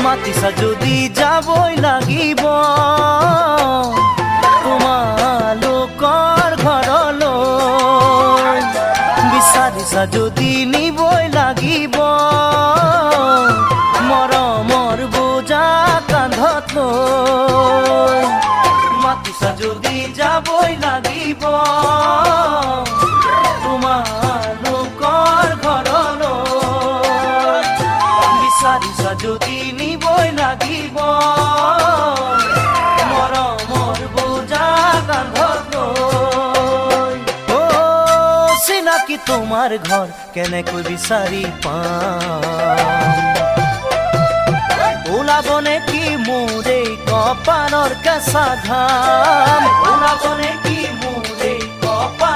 মাতিছা যদি যাবই লাগিব তোমালোকৰ ঘৰলৈ বিচাৰিছা যদি নিবই লাগিব মৰমৰ বোজা কান্ধত লৈ মাতিছা যদি যাবই লাগিব তোমালোকৰ ঘৰলৈ বিচাৰিছা যদি নিবই লাগিব মৰমৰ বোজা কান্ধত লৈ চিনাকি তোমাৰ ঘৰ কেনেকৈ বিচাৰি পাম ওলাব নেকি মোৰ এই কপালৰ কেঁচা ঘাম ওলাব নেকি